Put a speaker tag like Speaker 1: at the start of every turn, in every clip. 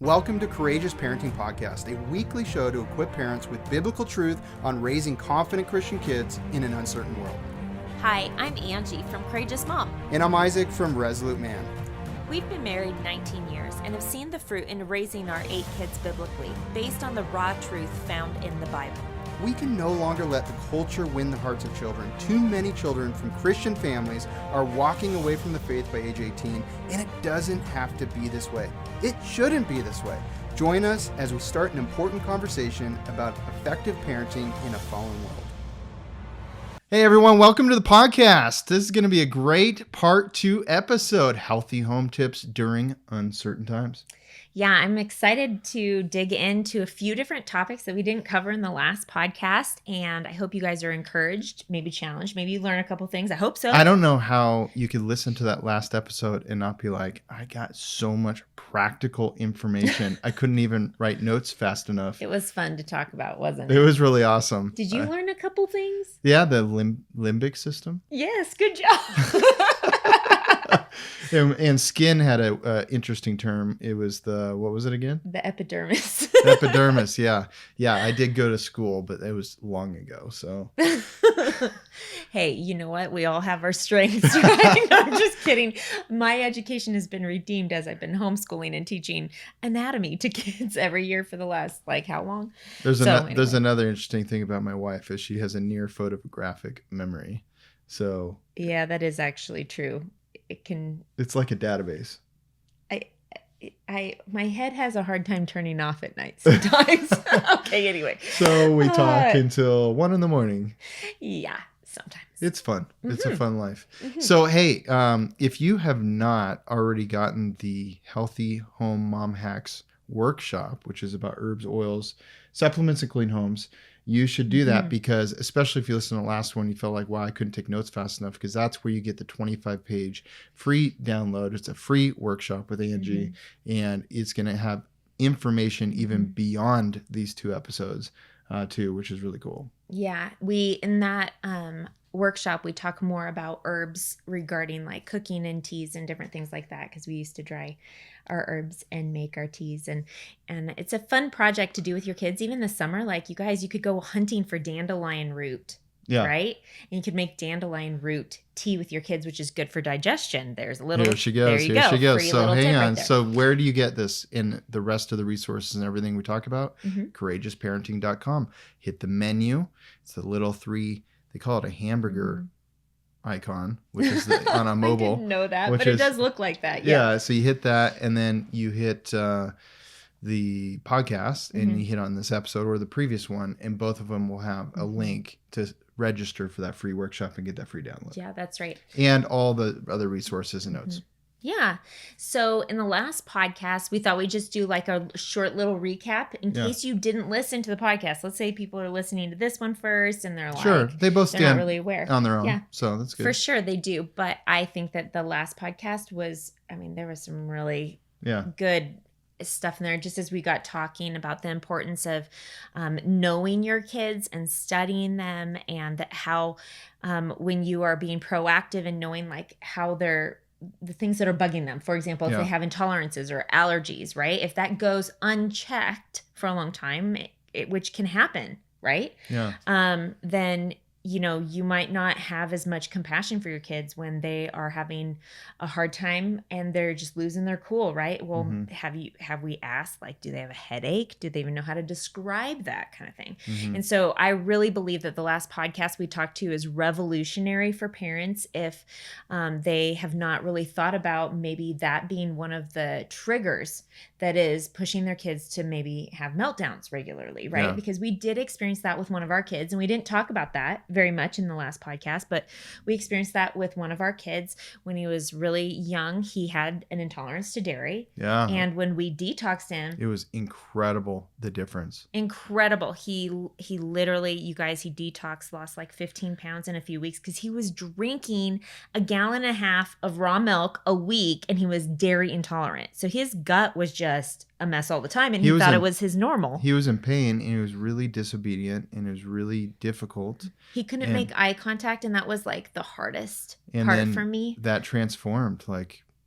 Speaker 1: Welcome to Courageous Parenting Podcast, a weekly show to equip parents with biblical truth on raising confident Christian kids in an uncertain world.
Speaker 2: Hi, I'm Angie from Courageous Mom.
Speaker 1: And I'm Isaac from Resolute Man.
Speaker 2: We've been married 19 years and have seen the fruit in raising our 8 kids biblically, based on the raw truth found in the Bible.
Speaker 1: We can no longer let the culture win the hearts of children. Too many children from Christian families are walking away from the faith by age 18, and it doesn't have to be this way. It shouldn't be this way. Join us as we start an important conversation about effective parenting in a fallen world. Hey everyone, welcome to the podcast. This is going to be a great part 2 episode, Healthy Home Tips During Uncertain Times.
Speaker 2: Yeah, I'm excited to dig into a few different topics that we didn't cover in the last podcast, and I hope you guys are encouraged, maybe challenged, maybe you learn a couple things. I hope so.
Speaker 1: I don't know how you could listen to that last episode and not be like, I got so much practical information. I couldn't even write notes fast enough.
Speaker 2: It was fun to talk about, wasn't it?
Speaker 1: It was really awesome.
Speaker 2: Did you learn a couple things?
Speaker 1: Yeah, the limbic system.
Speaker 2: Yes, good job.
Speaker 1: And skin had a interesting term. It was what was it again?
Speaker 2: The epidermis.
Speaker 1: Epidermis, yeah. Yeah, I did go to school, but it was long ago, so.
Speaker 2: Hey, you know what? We all have our strengths, right? No, I'm just kidding. My education has been redeemed as I've been homeschooling and teaching anatomy to kids every year for the last, how long?
Speaker 1: There's another interesting thing about my wife is she has a near photographic memory. So. Yeah,
Speaker 2: that is actually true.
Speaker 1: It's like a database.
Speaker 2: My head has a hard time turning off at night sometimes. Okay, anyway.
Speaker 1: So we talk until 1 a.m.
Speaker 2: Yeah, sometimes.
Speaker 1: It's fun. Mm-hmm. It's a fun life. Mm-hmm. So, hey, if you have not already gotten the Healthy Home Mom Hacks workshop, which is about herbs, oils, supplements, and clean homes, you should do that because, especially if you listen to the last one, you felt like, wow, I couldn't take notes fast enough, because that's where you get the 25-page free download. It's a free workshop with Angie, and it's going to have information even beyond these 2 episodes too, which is really cool.
Speaker 2: Yeah, in that workshop, we talk more about herbs regarding cooking and teas and different things like that, because we used to dry our herbs and make our teas, and it's a fun project to do with your kids. Even this summer, you guys, you could go hunting for dandelion root. Yeah. Right? And you could make dandelion root tea with your kids, which is good for digestion. There's a little.
Speaker 1: Here she goes. Here she goes. So hang on. So where do you get this in the rest of the resources and everything we talk about? CourageousParenting.com. Hit the menu. It's the little 3, they call it a hamburger icon, which is on a mobile.
Speaker 2: I didn't know that, but it does look like that.
Speaker 1: Yeah. So you hit that, and then you hit the podcast, and you hit on this episode or the previous one, and both of them will have a link to register for that free workshop and get that free download.
Speaker 2: Yeah, that's right.
Speaker 1: And all the other resources and notes.
Speaker 2: Yeah. So in the last podcast, we thought we'd just do a short little recap in case you didn't listen to the podcast. Let's say people are listening to this one first and they're
Speaker 1: sure, they both stand
Speaker 2: not really aware
Speaker 1: on their own.
Speaker 2: Yeah.
Speaker 1: So that's good.
Speaker 2: For sure they do. But I think that the last podcast was, there was some really good stuff in there, just as we got talking about the importance of knowing your kids and studying them, and how when you are being proactive and knowing how they're the things that are bugging them. For example, if they have intolerances or allergies, right? If that goes unchecked for a long time, which can happen, right?
Speaker 1: Yeah.
Speaker 2: Then you might not have as much compassion for your kids when they are having a hard time and they're just losing their cool, right? Well, have we asked, do they have a headache? Do they even know how to describe that kind of thing? And so I really believe that the last podcast we talked to is revolutionary for parents if they have not really thought about maybe that being one of the triggers that is pushing their kids to maybe have meltdowns regularly, right? Yeah. Because we did experience that with one of our kids, and we didn't talk about that very much in the last podcast, but we experienced that with one of our kids when he was really young. He had an intolerance to dairy.
Speaker 1: Yeah.
Speaker 2: And when we detoxed him,
Speaker 1: it was incredible, the difference.
Speaker 2: Incredible. He literally, you guys, he detoxed, lost 15 pounds in a few weeks because he was drinking 1.5 gallons of raw milk a week, and he was dairy intolerant. So his gut was just a mess all the time, and he thought it was his normal.
Speaker 1: He was in pain, and he was really disobedient, and it was really difficult.
Speaker 2: He couldn't make eye contact, and that was the hardest part for me.
Speaker 1: That transformed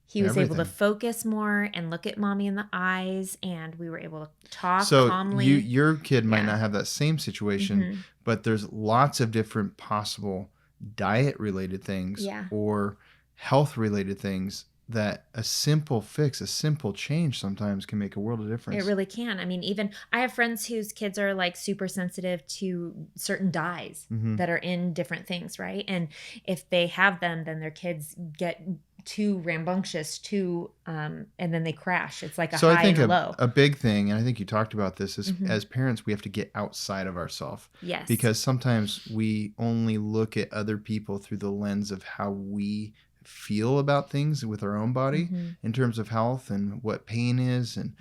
Speaker 2: He was able to
Speaker 1: Everything.
Speaker 2: focus more and look at mommy in the eyes, and we were able to talk
Speaker 1: So
Speaker 2: calmly.
Speaker 1: your kid might
Speaker 2: Yeah.
Speaker 1: not have that same situation, but there's lots of different possible diet related things
Speaker 2: Yeah.
Speaker 1: or health related things that a simple fix, a simple change sometimes can make a world of difference.
Speaker 2: It really can. I mean, even I have friends whose kids are like super sensitive to certain dyes that are in different things, right? And if they have them, then their kids get too rambunctious, and then they crash. It's like a high
Speaker 1: I think
Speaker 2: and a low.
Speaker 1: a big thing, and I think you talked about this, is as parents, we have to get outside of ourselves.
Speaker 2: Yes.
Speaker 1: Because sometimes we only look at other people through the lens of how we feel about things with our own body in terms of health and what pain is. And,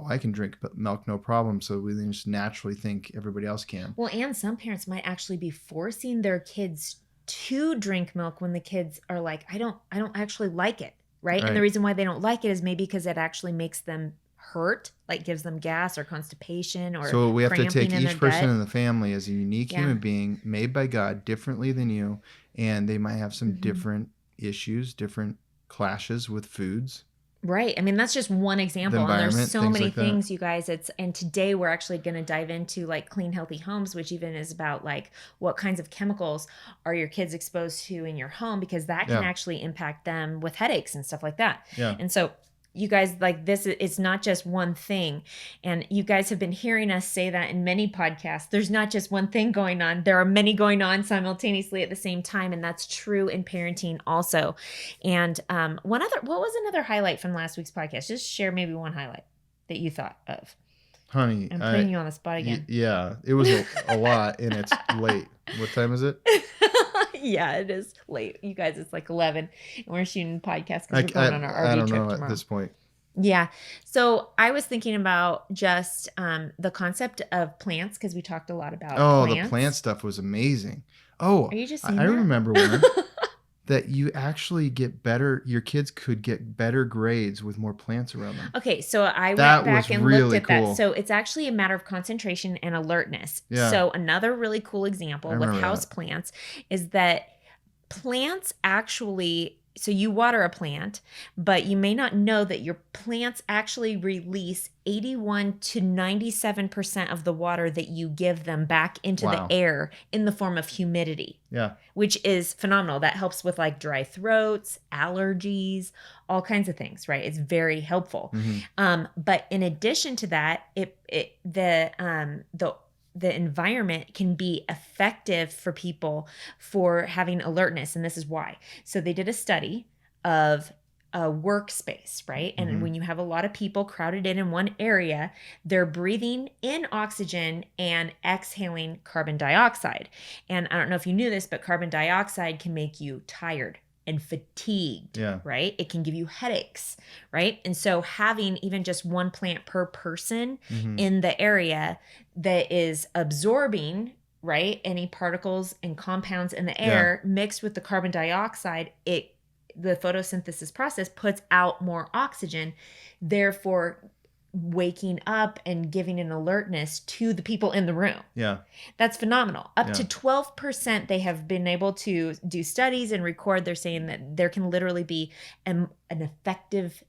Speaker 1: I can drink milk, no problem. So we then just naturally think everybody else can.
Speaker 2: Well, and some parents might actually be forcing their kids to drink milk when the kids are like, I don't actually like it. Right. And the reason why they don't like it is maybe because it actually makes them hurt, like gives them gas or constipation or
Speaker 1: so we have to take each person
Speaker 2: gut.
Speaker 1: in the family as a unique human being made by God differently than you. And they might have some different issues, different clashes with foods.
Speaker 2: Right. I mean, that's just one example. And there's so many things, you guys. And today we're actually going to dive into like clean, healthy homes, which even is about like what kinds of chemicals are your kids exposed to in your home, because that can actually impact them with headaches and stuff like that.
Speaker 1: Yeah.
Speaker 2: And so you guys, like this, it's not just one thing. And you guys have been hearing us say that in many podcasts. There's not just one thing going on. There are many going on simultaneously at the same time. And that's true in parenting also. And what was another highlight from last week's podcast? Just share maybe one highlight that you thought of.
Speaker 1: Honey,
Speaker 2: I'm putting you on the spot again.
Speaker 1: Yeah, it was a lot, and it's late. What time is it?
Speaker 2: Yeah, it is late. You guys, it's like 11, and we're shooting podcasts because we're going on our RV trip tomorrow.
Speaker 1: At this point.
Speaker 2: Yeah. So I was thinking about just the concept of plants, because we talked a lot about plants.
Speaker 1: The plant stuff was amazing. Oh,
Speaker 2: are you just
Speaker 1: I remember one that you actually get better. Your kids could get better grades with more plants around them.
Speaker 2: Okay, so I went back and looked at that. So it's actually a matter of concentration and alertness.
Speaker 1: Yeah.
Speaker 2: So another really cool example with house plants is that plants actually, so you water a plant, but you may not know that your plants actually release 81 to 97% of the water that you give them back into the air in the form of humidity.
Speaker 1: Yeah.
Speaker 2: Which is phenomenal. That helps with like dry throats, allergies, all kinds of things, right? It's very helpful. But in addition to that, the environment can be effective for people for having alertness. And this is why. So they did a study of a workspace, right? And when you have a lot of people crowded in one area, they're breathing in oxygen and exhaling carbon dioxide. And I don't know if you knew this, but carbon dioxide can make you tired and fatigued, right? It can give you headaches, right? And so having even just one plant per person in the area that is absorbing, right, any particles and compounds in the air mixed with the carbon dioxide, the photosynthesis process puts out more oxygen, therefore waking up and giving an alertness to the people in the room. Yeah. That's phenomenal. Up to 12% they have been able to do studies and record. They're saying that there can literally be an effective,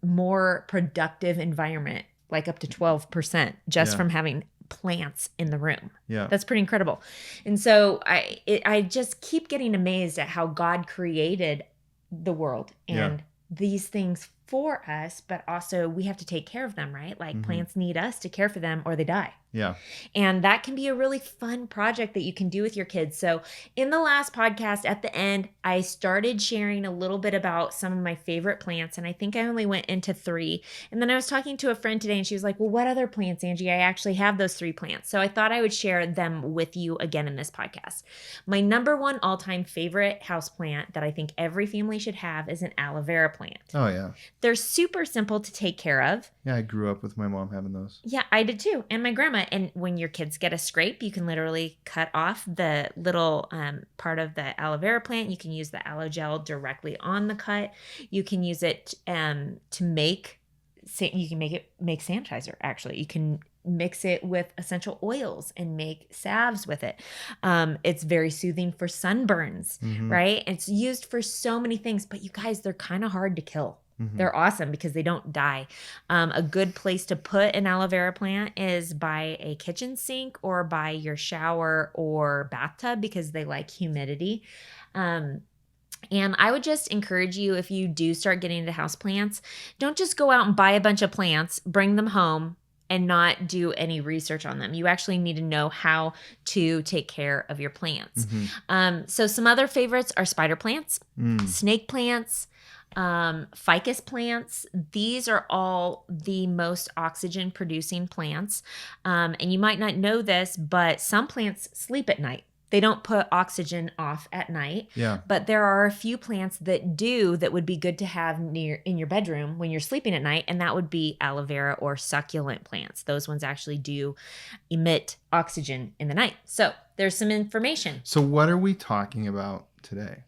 Speaker 2: more productive environment, like up to 12% just from having plants in the room. Yeah. That's pretty incredible. And so I just keep getting amazed at how God created the world and these things for us, but also we have to take care of them, right? Like plants need us to care for them or they die. Yeah. And that can be a really fun project that you can do with your kids. So in the last podcast at the end, I started sharing a little bit about some of my favorite plants. And I think I only went into 3. And then I was talking to a friend today and she was like, well, what other plants, Angie? I actually have those 3 plants. So I thought I would share them with you again in this podcast. My number 1 all-time favorite house plant that I think every family should have is an aloe vera plant. Oh, yeah. They're super simple to take care of.
Speaker 1: Yeah, I grew up with my mom having those.
Speaker 2: Yeah, I did too. And my grandma. And when your kids get a scrape, you can literally cut off the little part of the aloe vera plant. You can use the aloe gel directly on the cut. You can use it to make you can make sanitizer. Actually, you can mix it with essential oils and make salves with it. It's very soothing for sunburns, right? It's used for so many things, but you guys, they're kind of hard to kill. They're awesome because they don't die. A good place to put an aloe vera plant is by a kitchen sink or by your shower or bathtub because they like humidity. And I would just encourage you, if you do start getting into house plants, don't just go out and buy a bunch of plants, bring them home, and not do any research on them. You actually need to know how to take care of your plants. So some other favorites are spider plants, snake plants, ficus plants. These are all the most oxygen producing plants. And you might not know this, but some plants sleep at night. They don't put oxygen off at night.
Speaker 1: Yeah.
Speaker 2: But there are a few plants that do that would be good to have in your bedroom when you're sleeping at night, and that would be aloe vera or succulent plants. Those ones actually do emit oxygen in the night. So there's some information.
Speaker 1: So what are we talking about today?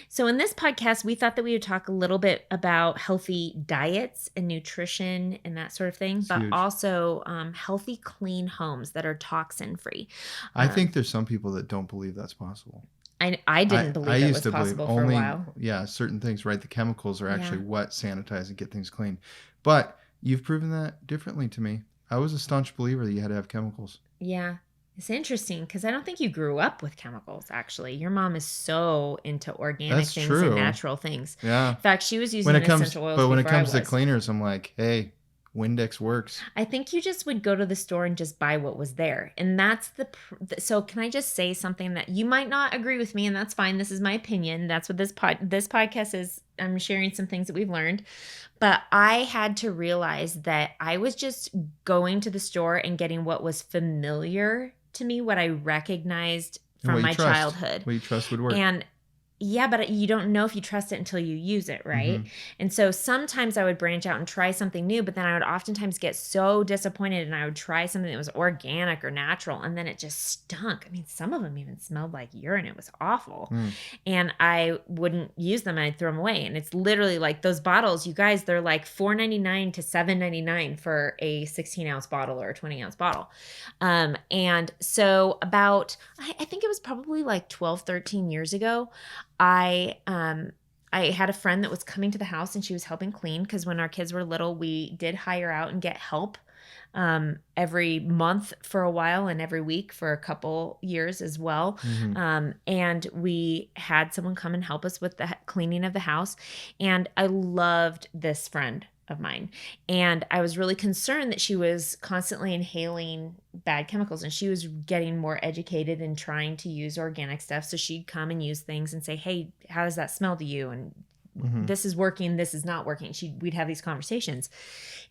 Speaker 2: So in this podcast, we thought that we would talk a little bit about healthy diets and nutrition and that sort of thing, but also healthy, clean homes that are toxin free.
Speaker 1: I think there's some people that don't believe that's possible.
Speaker 2: I didn't believe it was possible for a while.
Speaker 1: Yeah, certain things, right? The chemicals are actually what sanitize and get things clean. But you've proven that differently to me. I was a staunch believer that you had to have chemicals.
Speaker 2: Yeah. It's interesting because I don't think you grew up with chemicals, actually. Your mom is so into organic things and natural things.
Speaker 1: Yeah.
Speaker 2: In fact, she was using essential oils.
Speaker 1: But when it comes to cleaners, I'm like, hey, Windex works.
Speaker 2: I think you just would go to the store and just buy what was there. And that's so can I just say something that you might not agree with me, and that's fine. This is my opinion. That's what this podcast is. I'm sharing some things that we've learned. But I had to realize that I was just going to the store and getting what was familiar to me, what I recognized from my childhood.
Speaker 1: What you trust would work.
Speaker 2: And yeah, but you don't know if you trust it until you use it, right? And so sometimes I would branch out and try something new, but then I would oftentimes get so disappointed and I would try something that was organic or natural and then it just stunk. I mean, some of them even smelled like urine. It was awful. And I wouldn't use them and I'd throw them away. And it's literally like those bottles, you guys, they're like $4.99 to $7.99 for a 16-ounce bottle or a 20-ounce bottle. And so about, I think it was probably like 12, 13 years ago, I had a friend that was coming to the house and she was helping clean because when our kids were little, we did hire out and get help every month for a while and every week for a couple years as well. And we had someone come and help us with the cleaning of the house. And I loved this friend of mine. And I was really concerned that she was constantly inhaling bad chemicals and she was getting more educated and trying to use organic stuff. So she'd come and use things and say, hey, how does that smell to you? And this is working, this is not working. We'd have these conversations.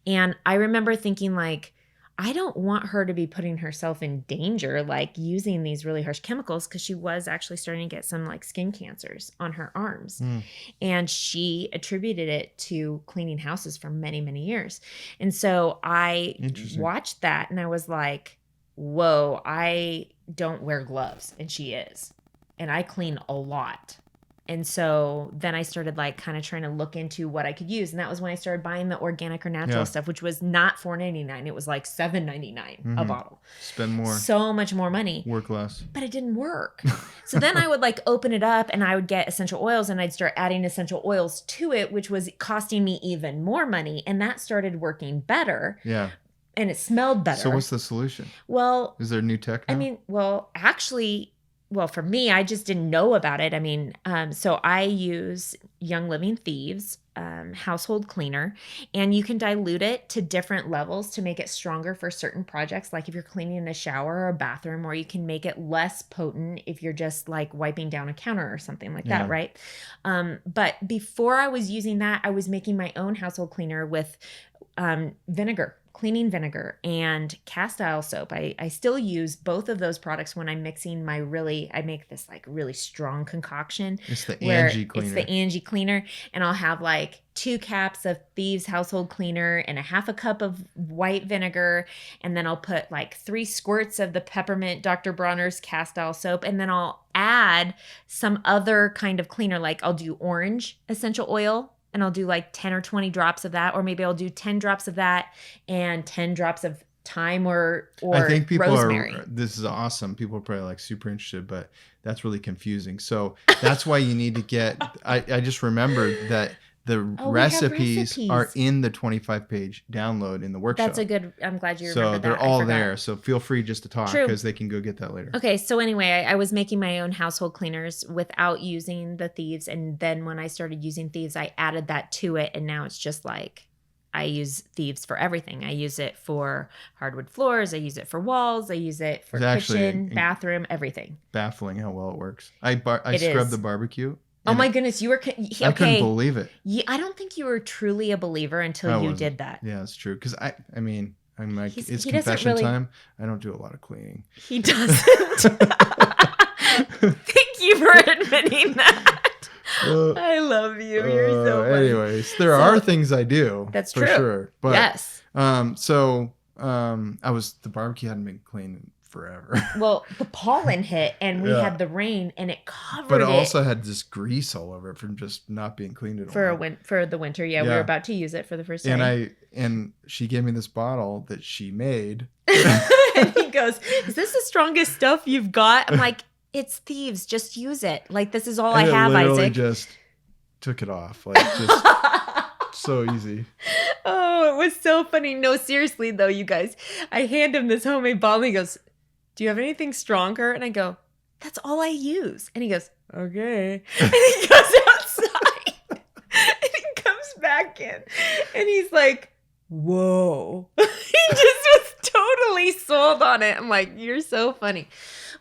Speaker 2: And I remember thinking like, I don't want her to be putting herself in danger, like using these really harsh chemicals, because she was actually starting to get some like skin cancers on her arms. And she attributed it to cleaning houses for many, many years. And so I watched that and I was like, whoa, I don't wear gloves. And she is. And I clean a lot. And so then I started like kind of trying to look into what I could use. And that was when I started buying the organic or natural stuff, which was not $4.99. It was like $7.99 a bottle.
Speaker 1: Spend more.
Speaker 2: So much more money.
Speaker 1: Work less.
Speaker 2: But it didn't work. So then I would like open it up and I would get essential oils and I'd start adding essential oils to it, which was costing me even more money. And that started working better.
Speaker 1: Yeah.
Speaker 2: And it smelled better.
Speaker 1: So what's the solution?
Speaker 2: Well,
Speaker 1: is there new tech now?
Speaker 2: I mean, well, for me, I just didn't know about it. I mean, so I use Young Living Thieves household cleaner, and you can dilute it to different levels to make it stronger for certain projects, like if you're cleaning a shower or a bathroom, or you can make it less potent if you're just like wiping down a counter or something like that, right? But before I was using that, I was making my own household cleaner with vinegar. Cleaning vinegar and cast iron soap. I still use both of those products when I'm mixing I make this like really strong concoction.
Speaker 1: It's the Angie cleaner.
Speaker 2: It's the Angie cleaner. And I'll have like 2 caps of Thieves household cleaner and a half a cup of white vinegar. And then I'll put like 3 squirts of the peppermint Dr. Bronner's cast iron soap. And then I'll add some other kind of cleaner. Like I'll do orange essential oil and I'll do like 10 or 20 drops of that, or maybe I'll do 10 drops of that and 10 drops of thyme or
Speaker 1: I think people
Speaker 2: rosemary.
Speaker 1: this is awesome. People are probably like super interested, but that's really confusing. So that's why you need to get, I just remembered that the recipes are in the 25-page download in the workshop.
Speaker 2: That's a good, I'm glad you remembered that.
Speaker 1: So they're all there. So feel free just to talk because they can go get that later.
Speaker 2: Okay. So anyway, I was making my own household cleaners without using the thieves. And then when I started using thieves, I added that to it. And now it's just like, I use thieves for everything. I use it for hardwood floors. I use it for walls. I use it for kitchen, bathroom, everything. Baffling
Speaker 1: how well it works. I scrubbed the barbecue.
Speaker 2: Oh my goodness, you were okay. I
Speaker 1: couldn't believe it.
Speaker 2: I don't think you were truly a believer until you did that.
Speaker 1: Yeah, it's true. Because I mean, I'm like, it's confession time. I don't do a lot of cleaning.
Speaker 2: He doesn't. Thank you for admitting that. I love you. You're so funny.
Speaker 1: Anyways, there are things I do.
Speaker 2: That's
Speaker 1: for
Speaker 2: true.
Speaker 1: Sure. But,
Speaker 2: yes.
Speaker 1: The barbecue hadn't been clean forever.
Speaker 2: Well, the pollen hit and we had the rain and it covered it.
Speaker 1: But it also had this grease all over it from just not being cleaned at all.
Speaker 2: For the winter. Yeah, we were about to use it for the first time.
Speaker 1: And she gave me this bottle that she made.
Speaker 2: And he goes, "Is this the strongest stuff you've got?" I'm like, "It's thieves. Just use it. Like, this is all I have, Isaac."
Speaker 1: Just took it off. Like, just so easy.
Speaker 2: Oh, it was so funny. No, seriously, though, you guys. I hand him this homemade bottle. And he goes, "Do you have anything stronger?" And I go, "That's all I use." And he goes, "Okay." And he goes outside. And he comes back in. And he's like, "Whoa." He just was totally sold on it. I'm like, "You're so funny."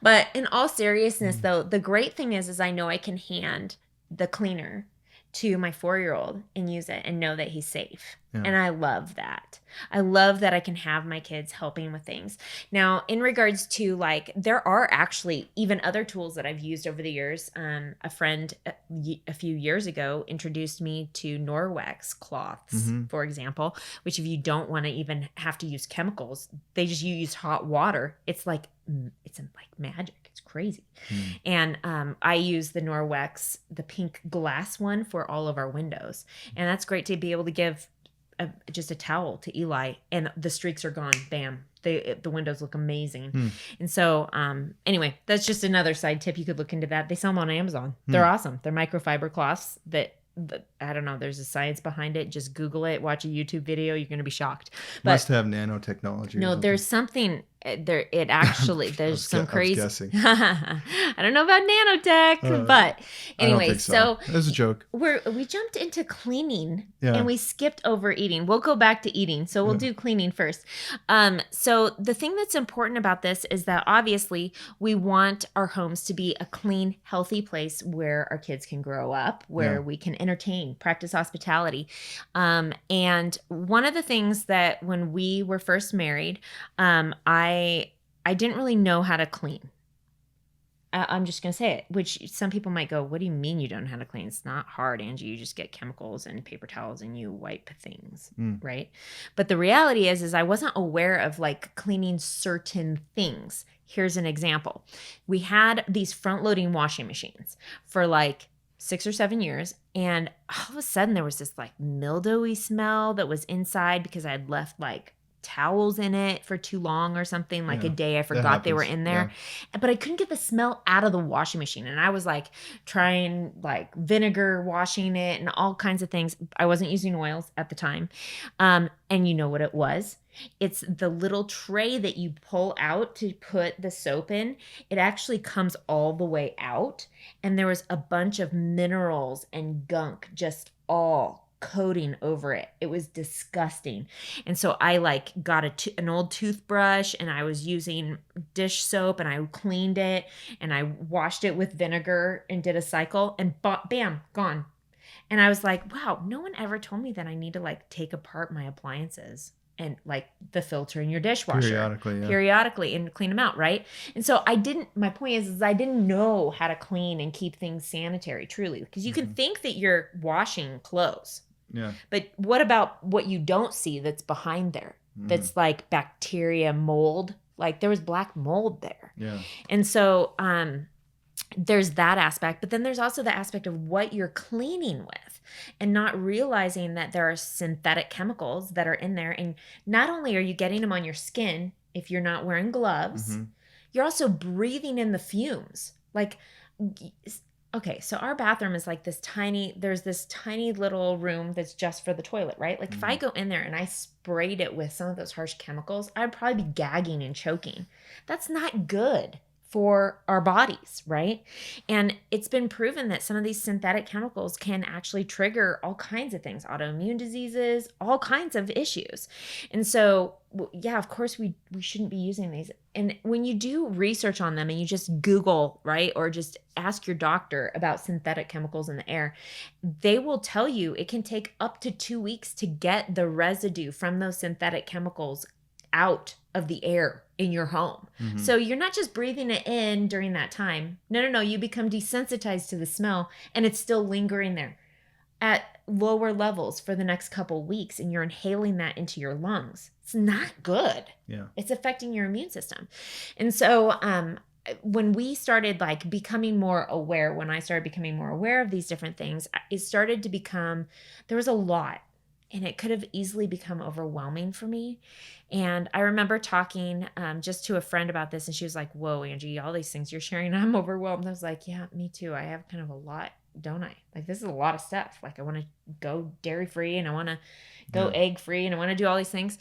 Speaker 2: But in all seriousness, though, the great thing is I know I can hand the cleaner to my 4-year-old and use it and know that he's safe. Yeah. And I love that. I love that I can have my kids helping with things. Now, in regards to like, there are actually even other tools that I've used over the years. A friend a few years ago introduced me to Norwex cloths, for example, which if you don't want to even have to use chemicals, you use hot water. It's like magic. It's crazy. And I use the Norwex, the pink glass one for all of our windows. And that's great to be able to give just a towel to Eli and the streaks are gone. Bam. The windows look amazing. And so, anyway, that's just another side tip. You could look into that. They sell them on Amazon. They're awesome. They're microfiber cloths that I don't know. There's a science behind it. Just Google it. Watch a YouTube video. You're going to be shocked. But,
Speaker 1: must have nanotechnology.
Speaker 2: No, there's something there. It actually, there's some crazy. I don't know about nanotech, but anyway, so
Speaker 1: it was a joke.
Speaker 2: We jumped into cleaning and we skipped over eating. We'll go back to eating. So we'll do cleaning first. So the thing that's important about this is that obviously we want our homes to be a clean, healthy place where our kids can grow up, where we can entertain, practice hospitality. And one of the things that when we were first married, I didn't really know how to clean. I'm just going to say it, which some people might go, "What do you mean you don't know how to clean? It's not hard, Angie. You just get chemicals and paper towels and you wipe things," right? But the reality is I wasn't aware of like cleaning certain things. Here's an example. We had these front-loading washing machines for like 6 or 7 years. And all of a sudden there was this like mildewy smell that was inside because I had left like towels in it for too long or something, like a day I forgot they were in there. But I couldn't get the smell out of the washing machine. And I was like trying like vinegar washing it and all kinds of things. I wasn't using oils at the time. And you know what it was? It's the little tray that you pull out to put the soap in. It actually comes all the way out. And there was a bunch of minerals and gunk just all coating over it. It was disgusting. And so I like got an old toothbrush and I was using dish soap and I cleaned it and I washed it with vinegar and did a cycle and bam, gone. And I was like, wow, no one ever told me that I need to like take apart my appliances and like the filter in your dishwasher periodically and clean them out, right? And so my point is I didn't know how to clean and keep things sanitary, truly, because you can think that you're washing clothes. Yeah. But what about what you don't see that's behind there? That's like bacteria, mold. Like there was black mold there. Yeah. And so there's that aspect, but then there's also the aspect of what you're cleaning with and not realizing that there are synthetic chemicals that are in there. And not only are you getting them on your skin if you're not wearing gloves, you're also breathing in the fumes. Like, okay, so our bathroom is like there's this tiny little room that's just for the toilet, right? Like if I go in there and I sprayed it with some of those harsh chemicals, I'd probably be gagging and choking. That's not good for our bodies, right? And it's been proven that some of these synthetic chemicals can actually trigger all kinds of things, autoimmune diseases, all kinds of issues. And so, yeah, of course we shouldn't be using these. And when you do research on them and you just Google, right, or just ask your doctor about synthetic chemicals in the air, they will tell you it can take up to 2 weeks to get the residue from those synthetic chemicals out of the air in your home. So you're not just breathing it in during that time. No. You become desensitized to the smell and it's still lingering there at lower levels for the next couple weeks, and you're inhaling that into your lungs. It's not good.
Speaker 1: Yeah.
Speaker 2: It's affecting your immune system. And so when we started like becoming more aware, when I started becoming more aware of these different things, it started to become, there was a lot. And it could have easily become overwhelming for me. And I remember talking just to a friend about this, and she was like, whoa, Angie, all these things you're sharing, I'm overwhelmed. I was like, yeah, me too. I have kind of a lot, don't I? Like, this is a lot of stuff. Like, I want to go dairy-free, and I want to go egg-free, and I want to do all these things.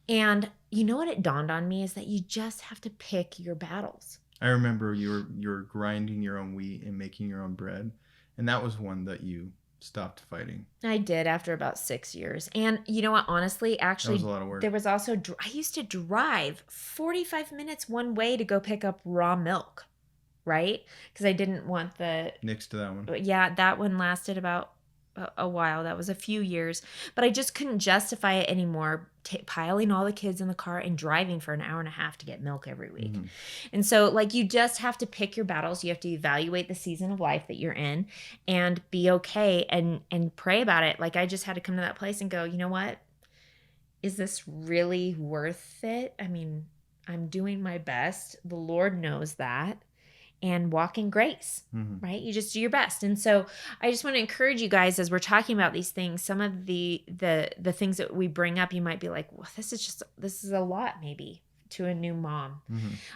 Speaker 2: And you know what it dawned on me is that you just have to pick your battles.
Speaker 1: I remember you were grinding your own wheat and making your own bread. And that was one that you stopped fighting.
Speaker 2: I did after about 6 years. And you know what? Honestly, actually,
Speaker 1: that was a lot of work.
Speaker 2: There was also, I used to drive 45 minutes one way to go pick up raw milk, right? Because I didn't want the...
Speaker 1: Next to that one.
Speaker 2: Yeah, that one lasted about a while. That was a few years. But I just couldn't justify it anymore, piling all the kids in the car and driving for an hour and a half to get milk every week. And so, like, you just have to pick your battles. You have to evaluate the season of life that you're in and be okay and pray about it. Like, I just had to come to that place and go, you know what? Is this really worth it? I mean, I'm doing my best. The Lord knows that. And walk in grace, right? You just do your best. And so I just want to encourage you guys, as we're talking about these things, some of the things that we bring up, you might be like, well, this is a lot maybe to a new mom.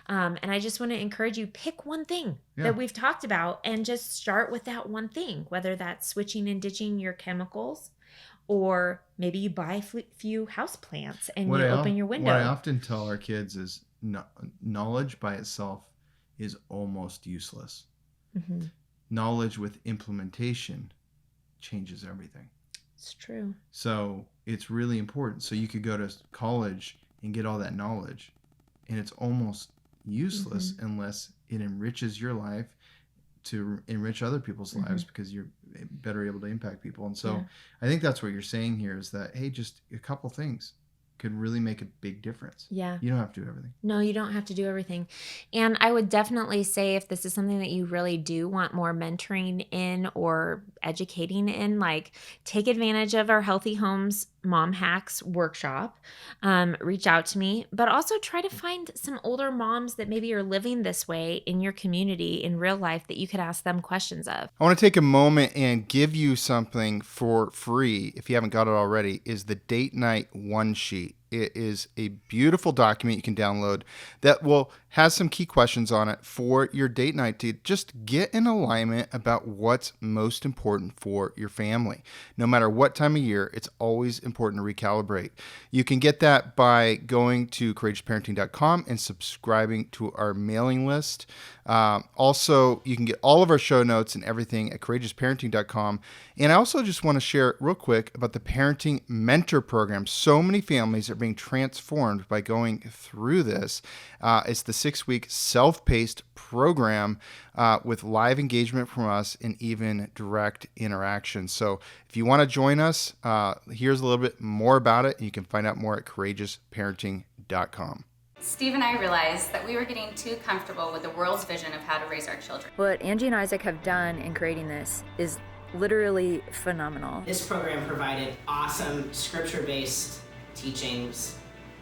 Speaker 2: And I just want to encourage you, pick one thing that we've talked about and just start with that one thing, whether that's switching and ditching your chemicals, or maybe you buy a few house plants and you open your window.
Speaker 1: What I often tell our kids is knowledge by itself is almost useless. Knowledge with implementation changes everything.
Speaker 2: It's true.
Speaker 1: So it's really important. So you could go to college and get all that knowledge, and it's almost useless unless it enriches your life to enrich other people's lives, because you're better able to impact people. And so I think that's what you're saying here is that, hey, just a couple things could really make a big difference.
Speaker 2: Yeah.
Speaker 1: You don't have to do everything.
Speaker 2: No, you don't have to do everything. And I would definitely say, if this is something that you really do want more mentoring in or educating in, like, take advantage of our Healthy Homes Mom Hacks workshop. Reach out to me, but also try to find some older moms that maybe are living this way in your community in real life that you could ask them questions of.
Speaker 1: I want to take a moment and give you something for free, if you haven't got it already, is the Date Night One Sheet. It is a beautiful document you can download that has some key questions on it for your date night to just get in alignment about what's most important for your family. No matter what time of year, it's always important to recalibrate. You can get that by going to courageousparenting.com and subscribing to our mailing list. Also, you can get all of our show notes and everything at courageousparenting.com. And I also just want to share real quick about the Parenting Mentor Program. So many families are being transformed by going through this. It's the 6-week self-paced program with live engagement from us and even direct interaction. So if you want to join us, here's a little bit more about it. And you can find out more at courageousparenting.com.
Speaker 3: Steve and I realized that we were getting too comfortable with the world's vision of how to raise our children.
Speaker 4: What Angie and Isaac have done in creating this is literally phenomenal.
Speaker 5: This program provided awesome scripture-based teachings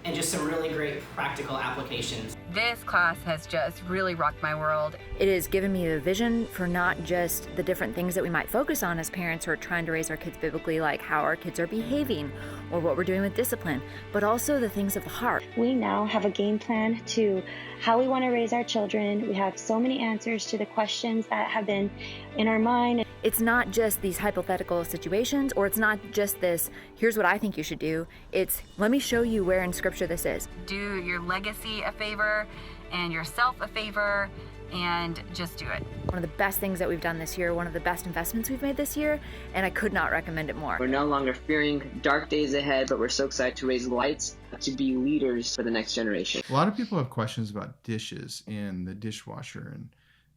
Speaker 5: and just some really great practical applications.
Speaker 4: This class has just really rocked my world. It has given me a vision for not just the different things that we might focus on as parents who are trying to raise our kids biblically, like how our kids are behaving or what we're doing with discipline, but also the things of the heart.
Speaker 6: We now have a game plan to how we want to raise our children. We have so many answers to the questions that have been in our mind.
Speaker 4: It's not just these hypothetical situations, or it's not just this, here's what I think you should do. It's, let me show you where in Scripture this is. Do your legacy a favor and yourself a favor, and just do it. One of the best things that we've done this year, one of the best investments we've made this year, and I could not recommend it more.
Speaker 5: We're no longer fearing dark days ahead, but we're so excited to raise lights, to be leaders for the next generation.
Speaker 1: A lot of people have questions about dishes and the dishwasher and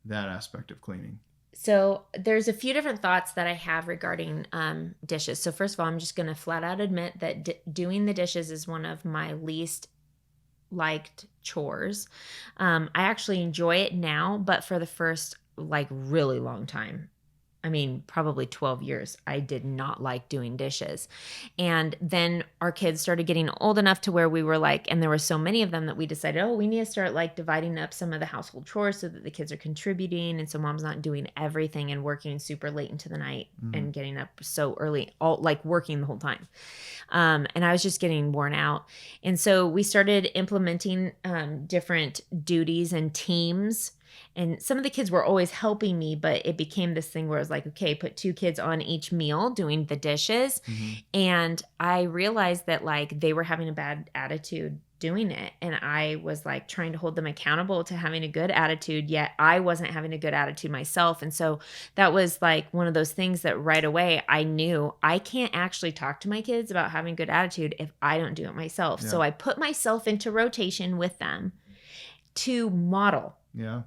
Speaker 1: that aspect of cleaning.
Speaker 2: So there's a few different thoughts that I have regarding dishes. So first of all, I'm just going to flat out admit that doing the dishes is one of my least liked chores. I actually enjoy it now, but for the first really long time, I mean, probably 12 years, I did not like doing dishes. And then our kids started getting old enough to where we were and there were so many of them that we decided, we need to start dividing up some of the household chores so that the kids are contributing. And so mom's not doing everything and working super late into the night and getting up so early, all working the whole time. And I was just getting worn out. And so we started implementing different duties and teams. And some of the kids were always helping me, but it became this thing where I was like, okay, put 2 kids on each meal doing the dishes. And I realized that they were having a bad attitude doing it. And I was trying to hold them accountable to having a good attitude, yet I wasn't having a good attitude myself. And so that was one of those things that right away I knew I can't actually talk to my kids about having good attitude if I don't do it myself. Yeah. So I put myself into rotation with them to model.
Speaker 1: Yeah.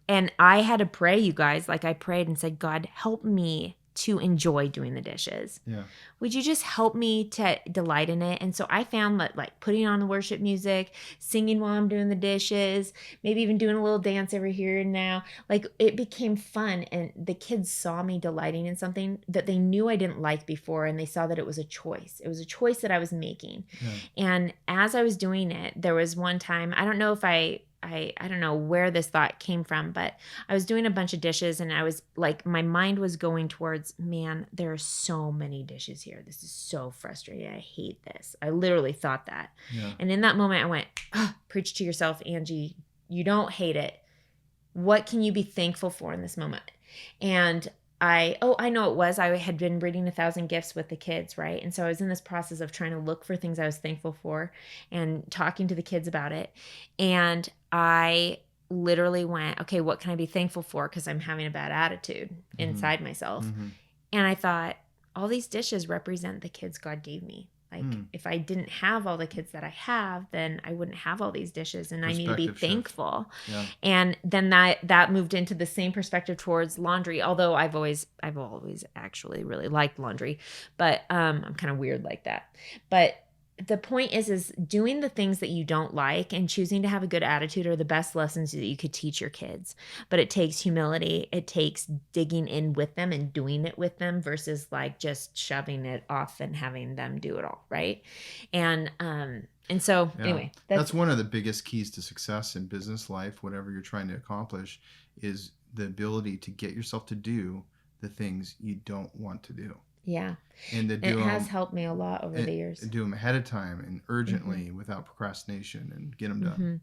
Speaker 2: And I had to pray, you guys. I prayed and said, God, help me to enjoy doing the dishes.
Speaker 1: Yeah.
Speaker 2: Would you just help me to delight in it? And so I found that putting on the worship music, singing while I'm doing the dishes, maybe even doing a little dance every here and now, it became fun. And the kids saw me delighting in something that they knew I didn't like before. And they saw that it was a choice. It was a choice that I was making. Yeah. And as I was doing it, there was one time, I don't know if I don't know where this thought came from, but I was doing a bunch of dishes and I was my mind was going towards, man, there are so many dishes here. This is so frustrating. I hate this. I literally thought that. Yeah. And in that moment I went, preach to yourself, Angie. You don't hate it. What can you be thankful for in this moment? And I know it was. I had been reading 1,000 Gifts with the kids, right? And so I was in this process of trying to look for things I was thankful for and talking to the kids about it. And I literally went, okay, what can I be thankful for? Because I'm having a bad attitude inside myself. And I thought, all these dishes represent the kids God gave me. If I didn't have all the kids that I have, then I wouldn't have all these dishes, and I need to be thankful. Yeah. And then that moved into the same perspective towards laundry. Although I've always actually really liked laundry, but I'm kind of weird like that. But the point is doing the things that you don't like and choosing to have a good attitude are the best lessons that you could teach your kids. But it takes humility. It takes digging in with them and doing it with them versus just shoving it off and having them do it all, right? And so anyway,
Speaker 1: that's one of the biggest keys to success in business life, whatever you're trying to accomplish, is the ability to get yourself to do the things you don't want to do.
Speaker 2: Yeah.
Speaker 1: And to do
Speaker 2: it has helped me a lot over the years.
Speaker 1: Do them ahead of time and urgently without procrastination and get them done.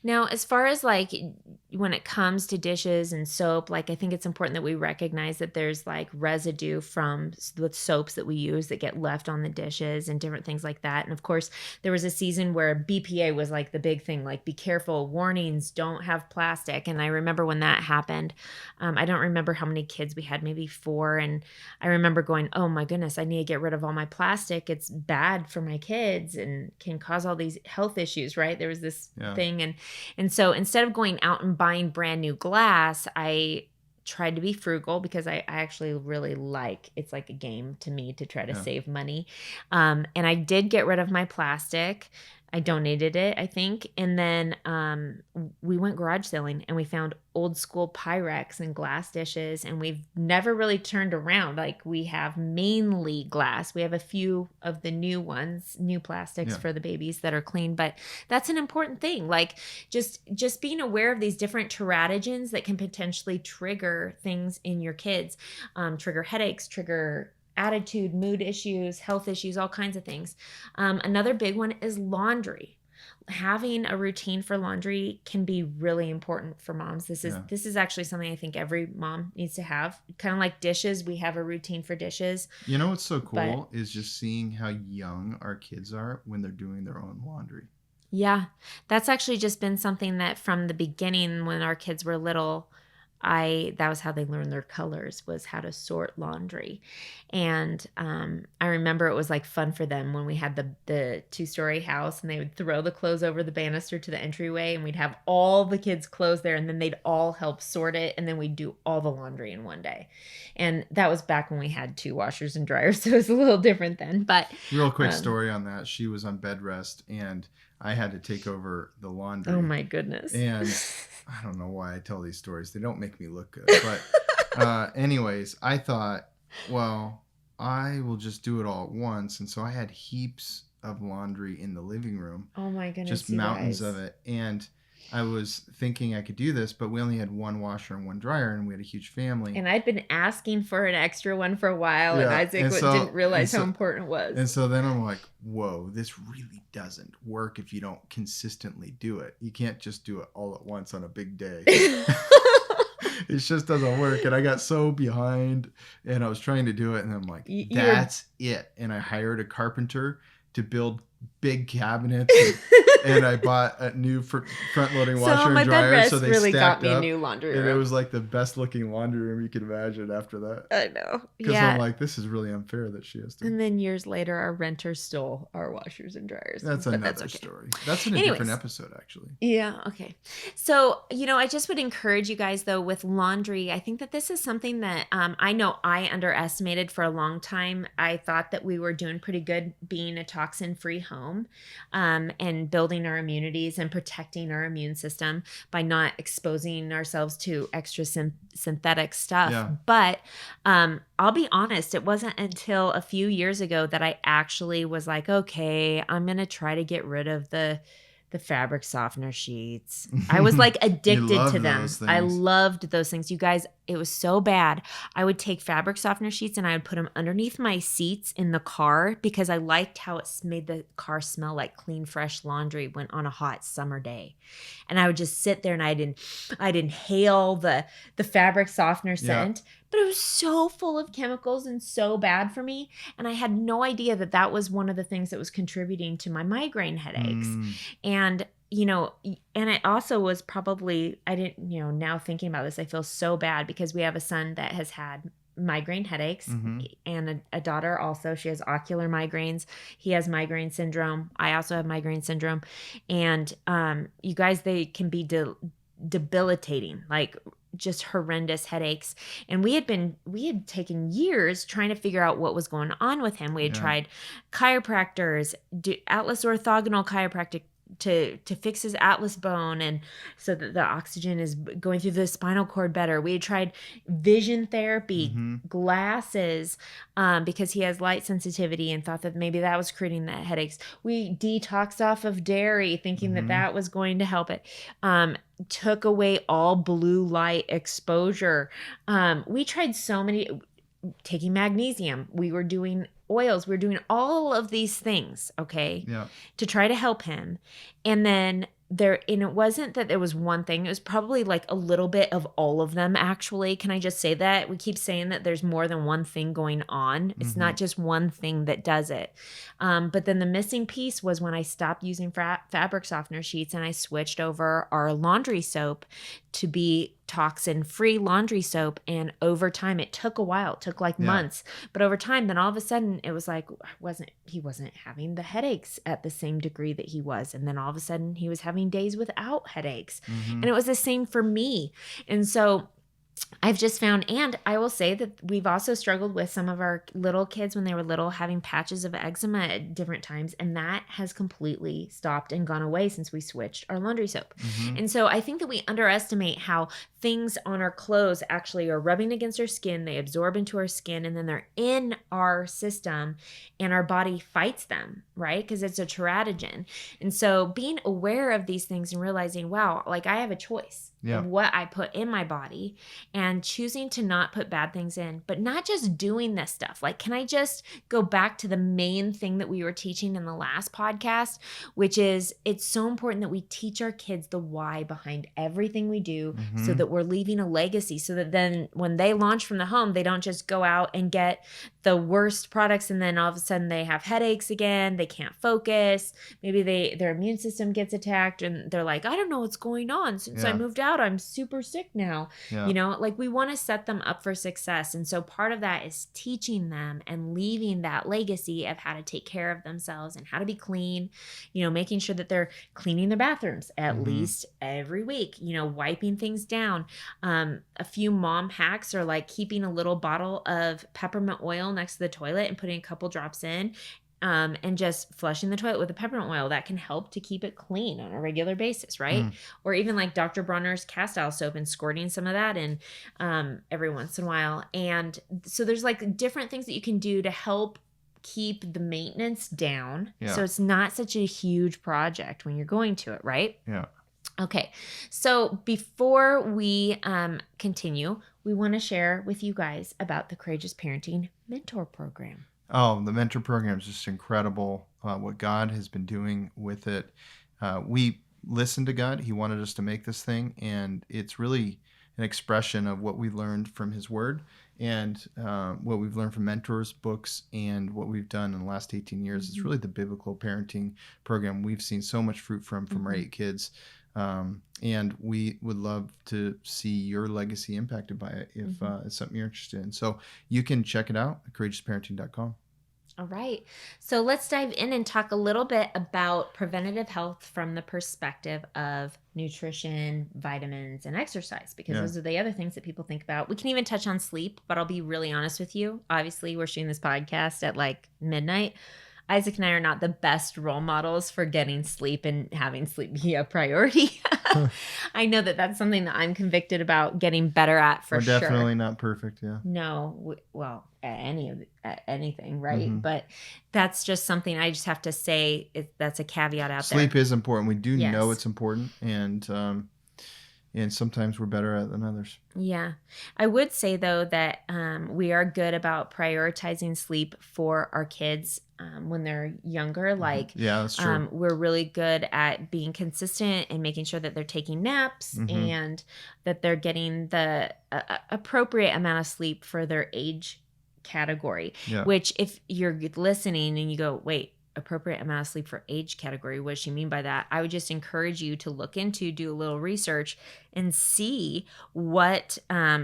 Speaker 2: Now, as far as when it comes to dishes and soap, I think it's important that we recognize that there's residue from the soaps that we use that get left on the dishes and different things like that. And of course, there was a season where BPA was the big thing, be careful, warnings, don't have plastic. And I remember when that happened, I don't remember how many kids we had, maybe 4. And I remember going, oh my goodness, I need to get rid of all my plastic. It's bad for my kids and can cause all these health issues, right? There was this thing. And so instead of going out and buying brand new glass, I tried to be frugal because I actually really it's like a game to me to try to save money. And I did get rid of my plastic. I donated it, I think. And then we went garage selling and we found old school Pyrex and glass dishes. And we've never really turned around. Like, we have mainly glass. We have a few of the new ones, new plastics for the babies that are clean. But that's an important thing. Like, just being aware of these different teratogens that can potentially trigger things in your kids, trigger headaches, trigger attitude, mood issues, health issues, all kinds of things. Another big one is laundry. Having a routine for laundry can be really important for moms. This is actually something I think every mom needs to have. Kind of like dishes, we have a routine for dishes.
Speaker 1: You know what's so cool is just seeing how young our kids are when they're doing their own laundry.
Speaker 2: Yeah, that's actually just been something that from the beginning, when our kids were little, that was how they learned their colors, was how to sort laundry. And I remember it was like fun for them when we had the 2-story house and they would throw the clothes over the banister to the entryway and we'd have all the kids' clothes there and then they'd all help sort it and then we'd do all the laundry in one day. And that was back when we had 2 washers and dryers, so it was a little different then. But
Speaker 1: real quick story on that. She was on bed rest and I had to take over the laundry.
Speaker 2: Oh my goodness.
Speaker 1: And I don't know why I tell these stories. They don't make me look good. But anyways, I thought, well, I will just do it all at once. And so I had heaps of laundry in the living room.
Speaker 2: Oh my goodness.
Speaker 1: Just mountains of it. And I was thinking I could do this, but we only had 1 washer and 1 dryer, and we had a huge family.
Speaker 2: And I'd been asking for an extra one for a while, and Isaac didn't realize how important it was.
Speaker 1: And so then I'm like, whoa, this really doesn't work if you don't consistently do it. You can't just do it all at once on a big day. It just doesn't work. And I got so behind, and I was trying to do it, and I'm like, that's it. And I hired a carpenter to build big cabinets, and I bought a new front-loading washer and dryer, so they
Speaker 2: really
Speaker 1: stacked
Speaker 2: got me
Speaker 1: up,
Speaker 2: a new laundry room.
Speaker 1: and it was like the best-looking laundry room you could imagine after that.
Speaker 2: I know,
Speaker 1: because I'm like, this is really unfair that she has to.
Speaker 2: And then years later, our renter stole our washers and dryers.
Speaker 1: That's another story. That's in a different episode, actually.
Speaker 2: Yeah. Okay. So, I just would encourage you guys, though, with laundry. I think that this is something that I know I underestimated for a long time. I thought that we were doing pretty good being a toxin-free home, and building our immunities and protecting our immune system by not exposing ourselves to extra synthetic stuff.
Speaker 1: Yeah.
Speaker 2: But I'll be honest, it wasn't until a few years ago that I actually was like, okay, I'm going to try to get rid of the fabric softener sheets. I was like addicted to them. I loved those things. You guys, it was so bad. I would take fabric softener sheets and I would put them underneath my seats in the car because I liked how it made the car smell like clean, fresh laundry when on a hot summer day. And I would just sit there and I'd inhale the fabric softener scent. But it was so full of chemicals and so bad for me. And I had no idea that that was one of the things that was contributing to my migraine headaches. And, and it also was probably, I didn't, now thinking about this, I feel so bad because we have a son that has had migraine headaches and a daughter also. She has ocular migraines. He has migraine syndrome. I also have migraine syndrome. And you guys, they can be debilitating, like just horrendous headaches. And we had taken years trying to figure out what was going on with him. We had tried chiropractors, Atlas orthogonal chiropractic to fix his atlas bone and so that the oxygen is going through the spinal cord better. We had tried vision therapy, glasses, because he has light sensitivity and thought that maybe that was creating the headaches. We detoxed off of dairy thinking that was going to help it. Took away all blue light exposure. We tried so many, taking magnesium. We were doing oils. We were doing all of these things, okay, to try to help him. And then it wasn't that there was one thing. It was probably like a little bit of all of them, actually. Can I just say that? We keep saying that there's more than one thing going on. It's not just one thing that does it. But then the missing piece was when I stopped using fabric softener sheets and I switched over our laundry soap to be toxin-free laundry soap. And over time, it took a while. It took like months. But over time, then all of a sudden, it was like, he wasn't having the headaches at the same degree that he was. And then all of a sudden, he was having days without headaches. And it was the same for me. And so I've just found, and I will say that we've also struggled with some of our little kids when they were little having patches of eczema at different times. And that has completely stopped and gone away since we switched our laundry soap. And so I think that we underestimate how things on our clothes actually are rubbing against our skin. They absorb into our skin and then they're in our system and our body fights them, right? Because it's a teratogen. And so being aware of these things and realizing, wow, like I have a choice of what I put in my body and choosing to not put bad things in, but not just doing this stuff. Like, can I just go back to the main thing that we were teaching in the last podcast, which is it's so important that we teach our kids the why behind everything we do so that we're leaving a legacy, so that then when they launch from the home, they don't just go out and get the worst products and then all of a sudden they have headaches again, they can't focus, maybe their immune system gets attacked and they're like, I don't know what's going on since I moved out, I'm super sick now. You know, like we want to set them up for success. And so part of that is teaching them and leaving that legacy of how to take care of themselves and how to be clean, you know, making sure that they're cleaning their bathrooms at least every week, you know, wiping things down. A few mom hacks are like keeping a little bottle of peppermint oil next to the toilet and putting a couple drops in. And just flushing the toilet with the peppermint oil, that can help to keep it clean on a regular basis, right? Or even like Dr. Bronner's cast oil soap and squirting some of that in every once in a while. And so there's like different things that you can do to help keep the maintenance down. So it's not such a huge project when you're going to it, right?
Speaker 1: Yeah.
Speaker 2: Okay, so before we continue, we want to share with you guys about the Courageous Parenting Mentor Program.
Speaker 1: Oh, the mentor program is just incredible. What God has been doing with it. We listened to God. He wanted us to make this thing, and it's really an expression of what we learned from His Word and what we've learned from mentors, books, and what we've done in the last 18 years. It's really the biblical parenting program we've seen so much fruit from our 8 kids. And we would love to see your legacy impacted by it if it's something you're interested in. So you can check it out at courageousparenting.com.
Speaker 2: All right. So let's dive in and talk a little bit about preventative health from the perspective of nutrition, vitamins, and exercise, because those are the other things that people think about. We can even touch on sleep, but I'll be really honest with you. Obviously, we're shooting this podcast at like midnight. Isaac and I are not the best role models for getting sleep and having sleep be a priority. I know that that's something that I'm convicted about getting better at for sure.
Speaker 1: We're definitely not perfect,
Speaker 2: No, well, at anything, right? But that's just something I just have to say. That's a caveat out there.
Speaker 1: Sleep is important. We do know it's important, and sometimes we're better at it than others.
Speaker 2: Yeah. I would say, though, that we are good about prioritizing sleep for our kids when they're younger. Like,
Speaker 1: that's true.
Speaker 2: We're really good at being consistent and making sure that they're taking naps and that they're getting the appropriate amount of sleep for their age category, which if you're listening and you go, wait, appropriate amount of sleep for age category, what does she mean by that? I would just encourage you to look into, do a little research and see what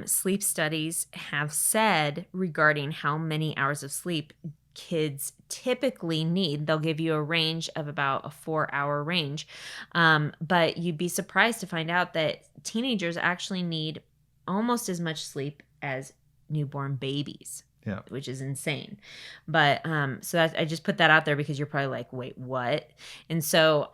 Speaker 2: sleep studies have said regarding how many hours of sleep kids typically need. They'll give you a range of about a 4-hour range. But you'd be surprised to find out that teenagers actually need almost as much sleep as newborn babies. Which is insane. But so I just put that out there because you're probably like, wait, what? And so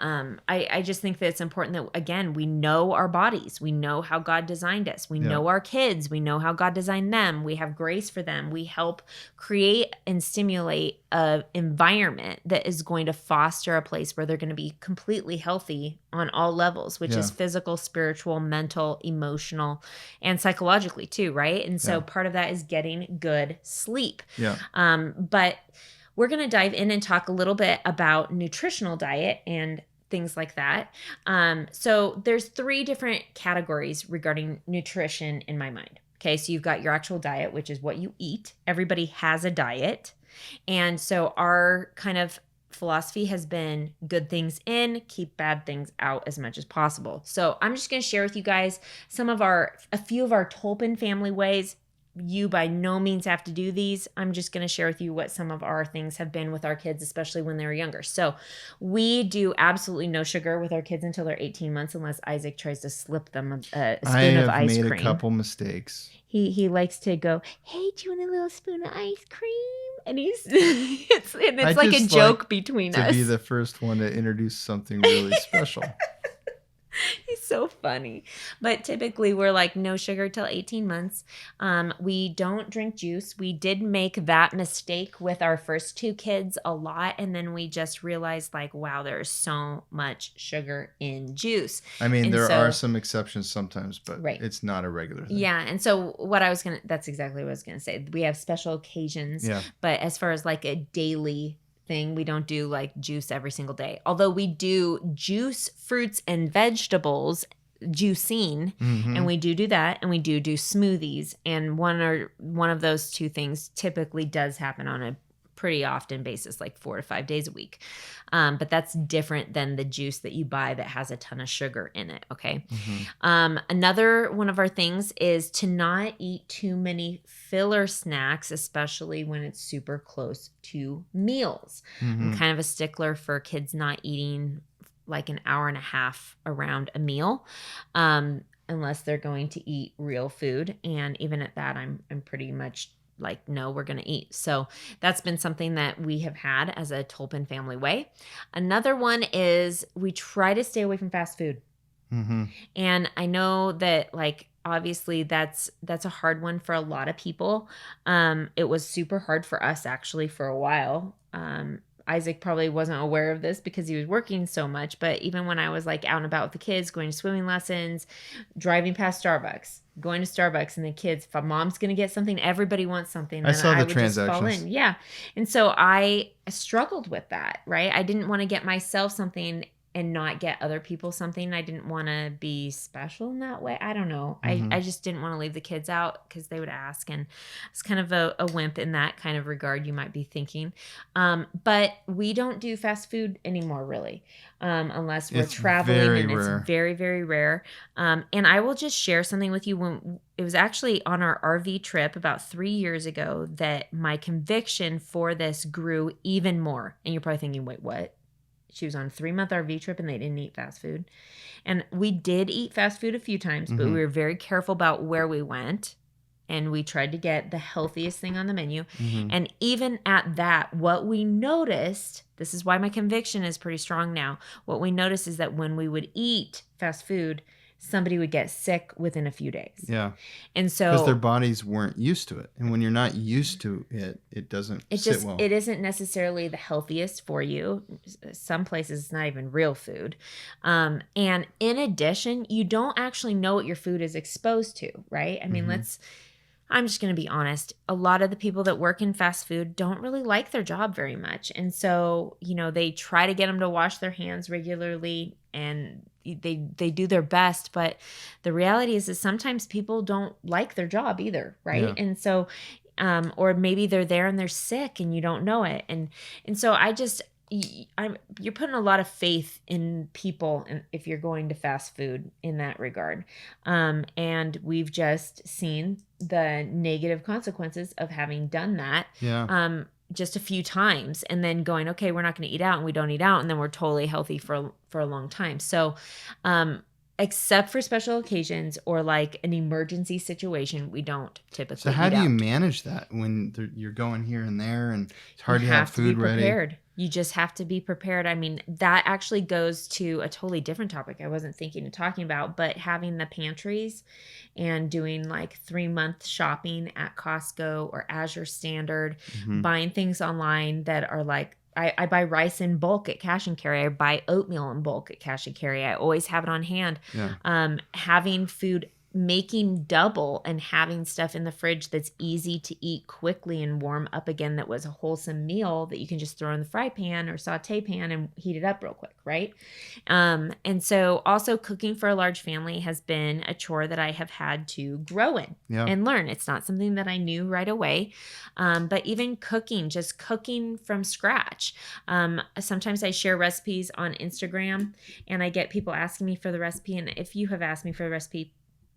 Speaker 2: I just think that it's important that, again, we know our bodies. We know how God designed us. We know our kids. We know how God designed them. We have grace for them. We help create and stimulate an environment that is going to foster a place where they're going to be completely healthy on all levels, which is physical, spiritual, mental, emotional, and psychologically too, right? And so part of that is getting good sleep. But we're going to dive in and talk a little bit about nutritional diet and things like that. So there's 3 different categories regarding nutrition in my mind. Okay, so you've got your actual diet, which is what you eat. Everybody has a diet. And so our kind of philosophy has been good things in, keep bad things out as much as possible. So I'm just going to share with you guys a few of our Tolpin family ways. you by no means have to do these. I'm just going to share with you what some of our things have been with our kids, especially when they were younger. So we do absolutely no sugar with our kids until they're 18 months, unless Isaac tries to slip them a spoon of ice cream.
Speaker 1: I have made a couple mistakes.
Speaker 2: He likes to go, hey, do you want a little spoon of ice cream? And it's like a joke between us.
Speaker 1: To be the first one to introduce something really special.
Speaker 2: He's so funny. But typically we're like no sugar till 18 months. We don't drink juice. We did make that mistake with our first 2 kids a lot. And then we just realized like, wow, there's so much sugar in juice.
Speaker 1: I mean, there are some exceptions sometimes, but it's not a regular thing.
Speaker 2: Yeah. And so that's exactly what I was going to say. We have special occasions, but as far as like a daily thing, we don't do like juice every single day. Although we do juice fruits and vegetables, juicing, and we do that, and we do smoothies, and one of those 2 things typically does happen on a pretty often basis, like 4 to 5 days a week. But that's different than the juice that you buy that has a ton of sugar in it. Okay. Another one of our things is to not eat too many filler snacks, especially when it's super close to meals. I'm kind of a stickler for kids not eating like an hour and a half around a meal, unless they're going to eat real food. And even at that, I'm pretty much like, no, we're going to eat. So that's been something that we have had as a Tolpin family way. Another one is we try to stay away from fast food. And I know that like, obviously that's a hard one for a lot of people. It was super hard for us actually for a while. Isaac probably wasn't aware of this because he was working so much, but even when I was like out and about with the kids, going to swimming lessons, driving past Starbucks, going to Starbucks, and the kids, if a mom's going to get something, everybody wants something.
Speaker 1: I saw the
Speaker 2: would just fall in. Yeah. And so I struggled with that, right? I didn't want to get myself something and not get other people something. I didn't want to be special in that way. I don't know. I just didn't want to leave the kids out because they would ask. And it's kind of a wimp in that kind of regard, you might be thinking. But we don't do fast food anymore, really, unless we're traveling. It's very, very rare. And I will just share something with you. When it was actually on our RV trip about 3 years ago that my conviction for this grew even more. And you're probably thinking, wait, what? She was on a 3-month RV trip and they didn't eat fast food. And we did eat fast food a few times, but we were very careful about where we went. And we tried to get the healthiest thing on the menu. And even at that, what we noticed, this is why my conviction is pretty strong now. What we noticed is that when we would eat fast food, somebody would get sick within a few days. Yeah. And so
Speaker 1: because their bodies weren't used to it. And when you're not used to it, it doesn't sit well.
Speaker 2: It isn't necessarily the healthiest for you. Some places it's not even real food. And in addition, you don't actually know what your food is exposed to, right? I mean, I'm just going to be honest. A lot of the people that work in fast food don't really like their job very much. And so, they try to get them to wash their hands regularly and they do their best. But the reality is sometimes people don't like their job either, right? Yeah. And so, or maybe they're there and they're sick and you don't know it. And so you're putting a lot of faith in people if you're going to fast food in that regard. And we've just seen the negative consequences of having done that. Yeah. Just a few times and then going, okay, we're not going to eat out, and we don't eat out. And then we're totally healthy for a long time. So, except for special occasions or like an emergency situation, we don't typically.
Speaker 1: So how do you manage that when you're going here and there and it's hard to have food ready?
Speaker 2: You just have to be prepared. I mean, that actually goes to a totally different topic I wasn't thinking of talking about, but having the pantries and doing like 3-month shopping at Costco or Azure Standard, buying things online that are like, I buy rice in bulk at Cash and Carry. I buy oatmeal in bulk at Cash and Carry. I always have it on hand. Yeah. Having food, making double and having stuff in the fridge that's easy to eat quickly and warm up again, that was a wholesome meal that you can just throw in the fry pan or saute pan and heat it up real quick, right? And so also cooking for a large family has been a chore that I have had to grow in and learn. It's not something that I knew right away, but even just cooking from scratch. Sometimes I share recipes on Instagram and I get people asking me for the recipe, and if you have asked me for the recipe,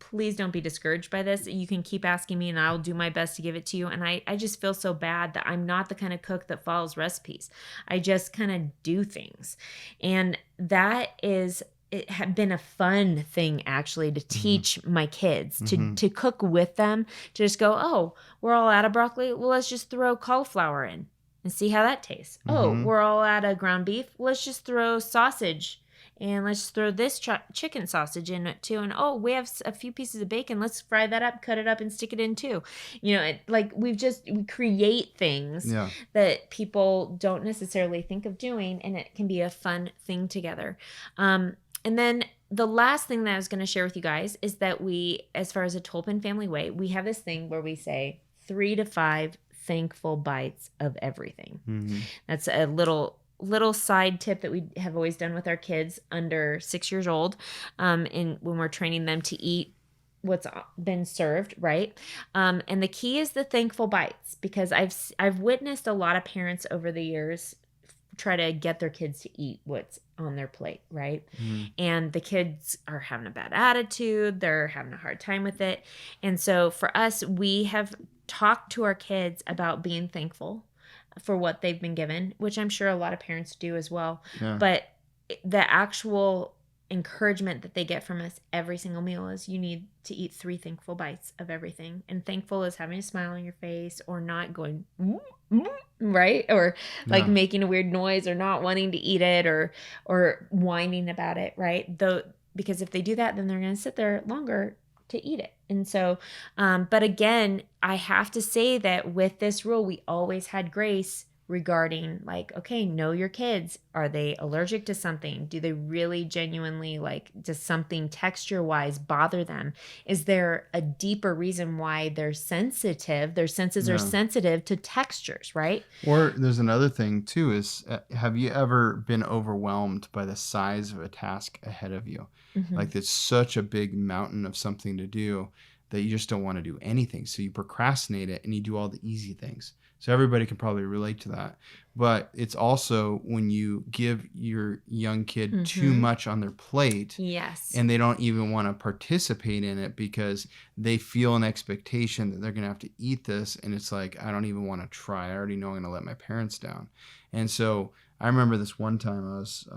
Speaker 2: please don't be discouraged by this. You can keep asking me and I'll do my best to give it to you. And I just feel so bad that I'm not the kind of cook that follows recipes. I just kind of do things. And it had been a fun thing actually to teach my kids, to cook with them, to just go, oh, we're all out of broccoli. Well, let's just throw cauliflower in and see how that tastes. Oh, we're all out of ground beef. Let's just throw sausage. And let's throw this chicken sausage in it too. And oh, we have a few pieces of bacon. Let's fry that up, cut it up, and stick it in too. You know, we create things that people don't necessarily think of doing, and it can be a fun thing together. And then the last thing that I was going to share with you guys is that we, as far as a Tolpin family way, we have this thing where we say 3 to 5 thankful bites of everything. That's a little side tip that we have always done with our kids under 6 years old, when we're training them to eat what's been served, right? And the key is the thankful bites, because I've witnessed a lot of parents over the years try to get their kids to eat what's on their plate, right? And the kids are having a bad attitude, they're having a hard time with it. And so for us, we have talked to our kids about being thankful for what they've been given, which I'm sure a lot of parents do as well. But the actual encouragement that they get from us every single meal is you need to eat 3 thankful bites of everything. And thankful is having a smile on your face, or not going right, or like making a weird noise, or not wanting to eat it, or whining about it, right? Though, because if they do that, then they're going to sit there longer to eat it. And so, but again, I have to say that with this rule, we always had grace regarding, like, okay, know your kids. Are they allergic to something? Do they really genuinely, like, does something texture wise bother them? Is there a deeper reason why they're sensitive? Their senses are sensitive to textures, right?
Speaker 1: Or there's another thing too, is have you ever been overwhelmed by the size of a task ahead of you? Like, it's such a big mountain of something to do that you just don't want to do anything. So you procrastinate it and you do all the easy things. So everybody can probably relate to that. But it's also when you give your young kid too much on their plate, and they don't even want to participate in it because they feel an expectation that they're going to have to eat this. And it's like, I don't even want to try. I already know I'm going to let my parents down. And so I remember this one time I was...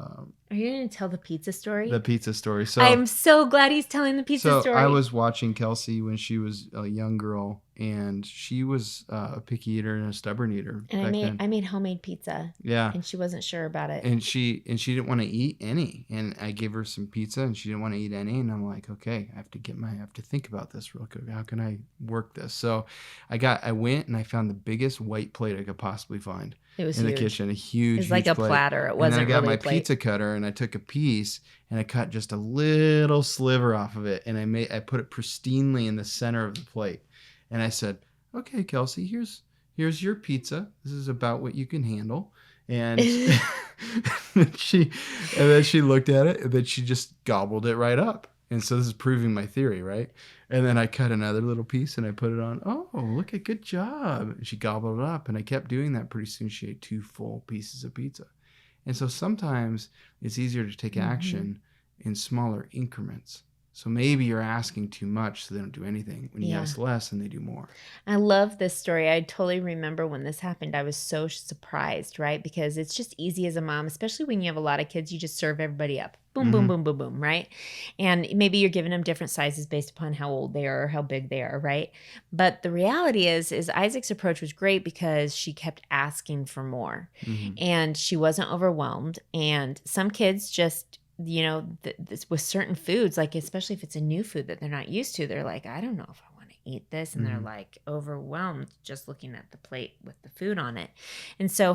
Speaker 2: Are you going to tell the pizza story?
Speaker 1: The pizza story. So
Speaker 2: I'm so glad he's telling the pizza story.
Speaker 1: I was watching Kelsey when she was a young girl, and she was a picky eater and a stubborn eater.
Speaker 2: And I made homemade pizza.
Speaker 1: Yeah.
Speaker 2: And she wasn't sure about it.
Speaker 1: And she didn't want to eat any. And I gave her some pizza, and she didn't want to eat any. And I'm like, okay, I have to think about this real quick. How can I work this? So I went and I found the biggest white plate I could possibly find.
Speaker 2: It was
Speaker 1: in
Speaker 2: huge.
Speaker 1: the kitchen, a huge. It
Speaker 2: was like a
Speaker 1: plate.
Speaker 2: platter. It wasn't
Speaker 1: and then I got
Speaker 2: really
Speaker 1: my pizza cutter and I took a piece and I cut just a little sliver off of it, and I put it pristinely in the center of the plate, and I said, "Okay, Kelsey, here's your pizza. This is about what you can handle." And she looked at it, and then she just gobbled it right up. And so this is proving my theory, right? And then I cut another little piece and I put it on. Oh, look at, good job. And she gobbled it up, and I kept doing that. Pretty soon she ate 2 full pieces of pizza. And so sometimes it's easier to take action in smaller increments. So maybe you're asking too much, so they don't do anything. When you ask less, and they do more.
Speaker 2: I love this story. I totally remember when this happened. I was so surprised, right? Because it's just easy as a mom, especially when you have a lot of kids, you just serve everybody up. Boom, boom, boom, boom, boom, right? And maybe you're giving them different sizes based upon how old they are or how big they are, right? But the reality is Isaac's approach was great because she kept asking for more. And she wasn't overwhelmed. And some kids just... with certain foods, like especially if it's a new food that they're not used to, they're like, I don't know if I want to eat this. And they're like overwhelmed just looking at the plate with the food on it. And so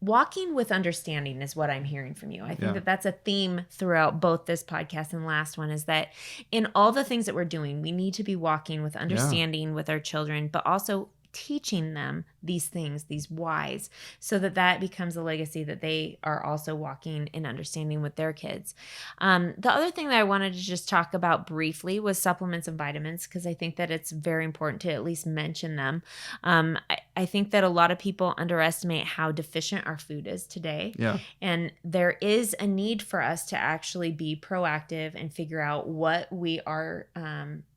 Speaker 2: walking with understanding is what I'm hearing from you. I think that that's a theme throughout both this podcast and the last one, is that in all the things that we're doing, we need to be walking with understanding with our children, but also teaching them these things, these whys, so that becomes a legacy that they are also walking and understanding with their kids. The other thing that I wanted to just talk about briefly was supplements and vitamins, because I think that it's very important to at least mention them. I think that a lot of people underestimate how deficient our food is today.
Speaker 1: Yeah.
Speaker 2: And there is a need for us to actually be proactive and figure out what we are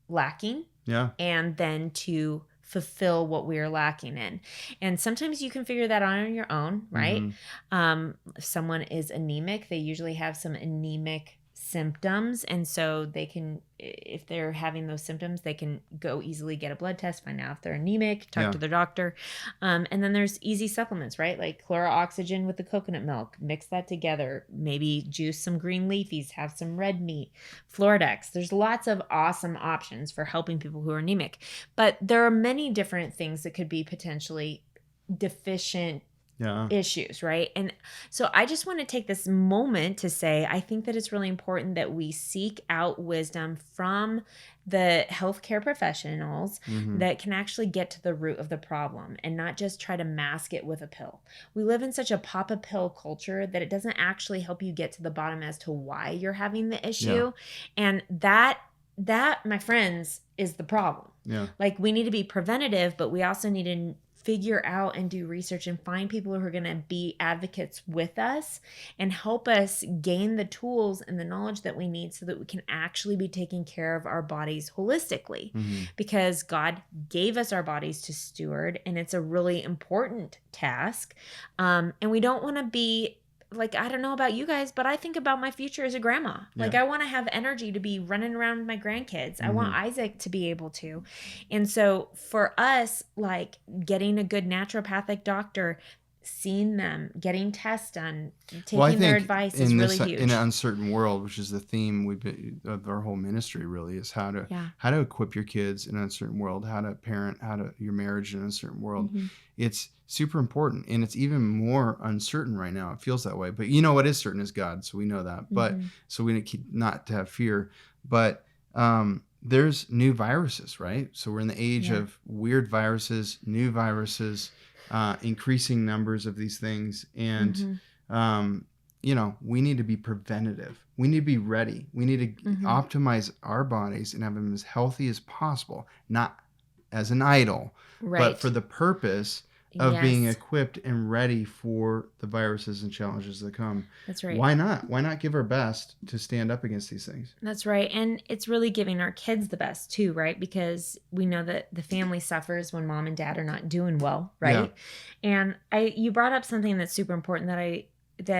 Speaker 2: lacking.
Speaker 1: Yeah.
Speaker 2: And then to fulfill what we are lacking in. And sometimes you can figure that out on your own, right? If someone is anemic, they usually have some anemic symptoms. And so they can, if they're having those symptoms, they can go easily get a blood test, find out if they're anemic, talk to their doctor. And then there's easy supplements, right? Like chlorooxygen with the coconut milk, mix that together, maybe juice some green leafies, have some red meat, Floradex. There's lots of awesome options for helping people who are anemic, but there are many different things that could be potentially deficient issues, right? And so I just want to take this moment to say, I think that it's really important that we seek out wisdom from the healthcare professionals that can actually get to the root of the problem and not just try to mask it with a pill. We live in such a pop a pill culture that it doesn't actually help you get to the bottom as to why you're having the issue. And that, my friends, is the problem. Like, we need to be preventative, but we also need to figure out and do research and find people who are going to be advocates with us and help us gain the tools and the knowledge that we need so that we can actually be taking care of our bodies holistically, because God gave us our bodies to steward, and it's a really important task. And we don't want to be like, I don't know about you guys, but I think about my future as a grandma. Like, I want to have energy to be running around with my grandkids. I want Isaac to be able to. And so for us, like, getting a good naturopathic doctor, seeing them, getting tests done, taking their advice is really huge.
Speaker 1: In an uncertain world, which is the theme of our whole ministry, really, is how to equip your kids in an uncertain world, how to parent, your marriage in an uncertain world. It's super important, and it's even more uncertain right now. It feels that way, but you know what is certain is God, so we know that. But so we need not to have fear. But there's new viruses, right? So we're in the age of weird viruses, new viruses. Increasing numbers of these things. And, we need to be preventative. We need to be ready. We need to optimize our bodies and have them as healthy as possible, not as an idol, but for the purpose of being equipped and ready for the viruses and challenges that come.
Speaker 2: That's right.
Speaker 1: Why not? Why not give our best to stand up against these things?
Speaker 2: That's right. And it's really giving our kids the best too, right? Because we know that the family suffers when mom and dad are not doing well, right? And you brought up something that's super important that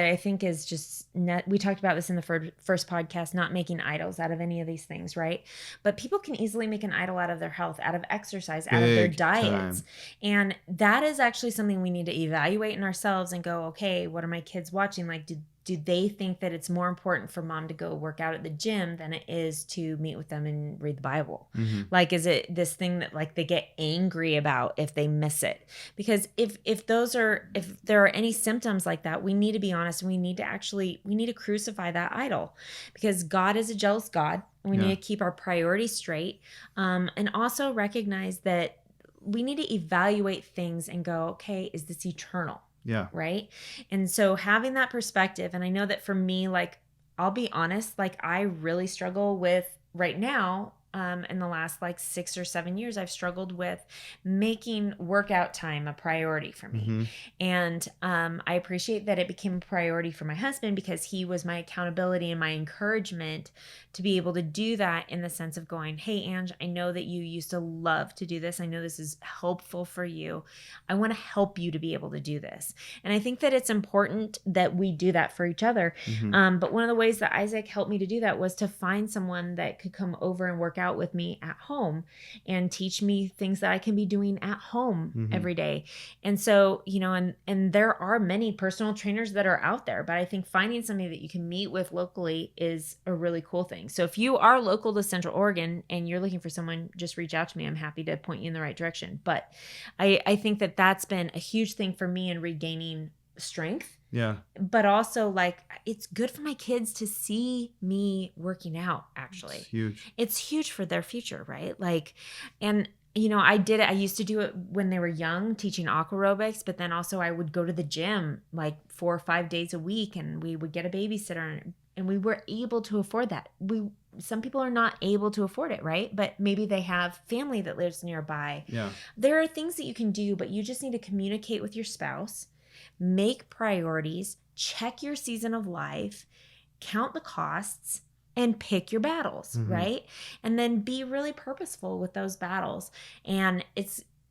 Speaker 2: I think is just we talked about this in the first podcast, not making idols out of any of these things, right? But people can easily make an idol out of their health, out of exercise, out of their diets. And that is actually something we need to evaluate in ourselves and go, okay, what are my kids watching? Like, do they think that it's more important for mom to go work out at the gym than it is to meet with them and read the Bible? Like, is it this thing that, like, they get angry about if they miss it? Because if there are any symptoms like that, we need to be honest, and we need to crucify that idol, because God is a jealous God, and we need to keep our priorities straight, and also recognize that we need to evaluate things and go, okay, is this eternal? Right. And so having that perspective, and I know that for me, like, I'll be honest, like, I really struggle with right now, in the last like 6 or 7 years, I've struggled with making workout time a priority for me. And I appreciate that it became a priority for my husband, because he was my accountability and my encouragement to be able to do that, in the sense of going, hey, Ange, I know that you used to love to do this. I know this is helpful for you. I want to help you to be able to do this. And I think that it's important that we do that for each other. But one of the ways that Isaac helped me to do that was to find someone that could come over and work out with me at home and teach me things that I can be doing at home every day. And so, and there are many personal trainers that are out there, but I think finding somebody that you can meet with locally is a really cool thing. So if you are local to Central Oregon and you're looking for someone, just reach out to me. I'm happy to point you in the right direction. But I think that that's been a huge thing for me in regaining strength. But also, like, it's good for my kids to see me working out, actually. It's huge for their future, right? Like, and I used to do it when they were young, teaching aqua aerobics, but then also I would go to the gym like 4 or 5 days a week, and we would get a babysitter, and we were able to afford that. Some people are not able to afford it, right? But maybe they have family that lives nearby. There are things that you can do, but you just need to communicate with your spouse. Make priorities, check your season of life, count the costs, and pick your battles, right? And then be really purposeful with those battles. And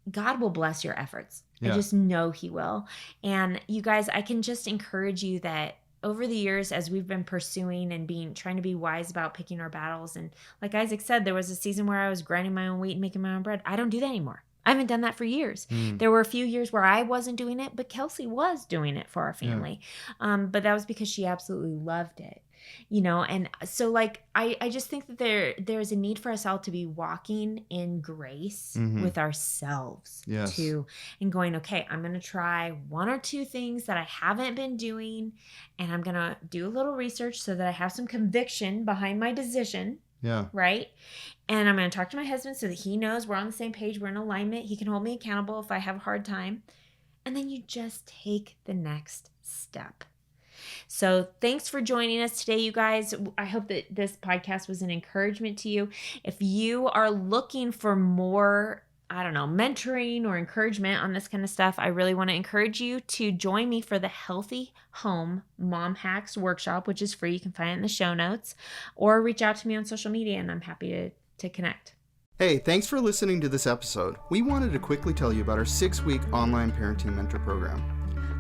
Speaker 2: God will bless your efforts. I just know he will. And you guys, I can just encourage you that over the years, as we've been pursuing and trying to be wise about picking our battles. And like Isaac said, there was a season where I was grinding my own wheat and making my own bread. I don't do that anymore. I haven't done that for years. There were a few years where I wasn't doing it, but Kelsey was doing it for our family. But that was because she absolutely loved it, and so like, I just think that there's a need for us all to be walking in grace with ourselves too, and going, okay, I'm going to try one or two things that I haven't been doing, and I'm going to do a little research so that I have some conviction behind my decision.
Speaker 1: Yeah.
Speaker 2: Right. And I'm going to talk to my husband so that he knows we're on the same page. We're in alignment. He can hold me accountable if I have a hard time. And then you just take the next step. So thanks for joining us today, you guys. I hope that this podcast was an encouragement to you. If you are looking for more, mentoring or encouragement on this kind of stuff, I really want to encourage you to join me for the Healthy Home Mom Hacks Workshop, which is free. You can find it in the show notes, or reach out to me on social media, and I'm happy to connect.
Speaker 1: Hey, thanks for listening to this episode. We wanted to quickly tell you about our 6-week online parenting mentor program.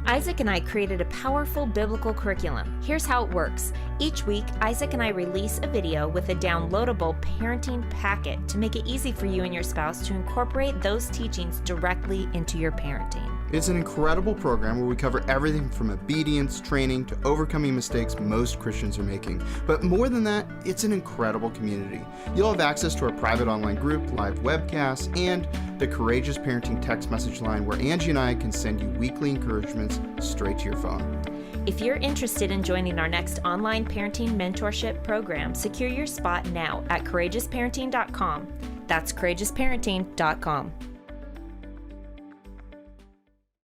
Speaker 2: Isaac and I created a powerful biblical curriculum. Here's how it works. Each week, Isaac and I release a video with a downloadable parenting packet to make it easy for you and your spouse to incorporate those teachings directly into your parenting.
Speaker 1: It's an incredible program where we cover everything from obedience, training, to overcoming mistakes most Christians are making. But more than that, it's an incredible community. You'll have access to our private online group, live webcasts, and the Courageous Parenting text message line where Angie and I can send you weekly encouragements straight to your phone.
Speaker 2: If you're interested in joining our next online parenting mentorship program, secure your spot now at courageousparenting.com. That's courageousparenting.com.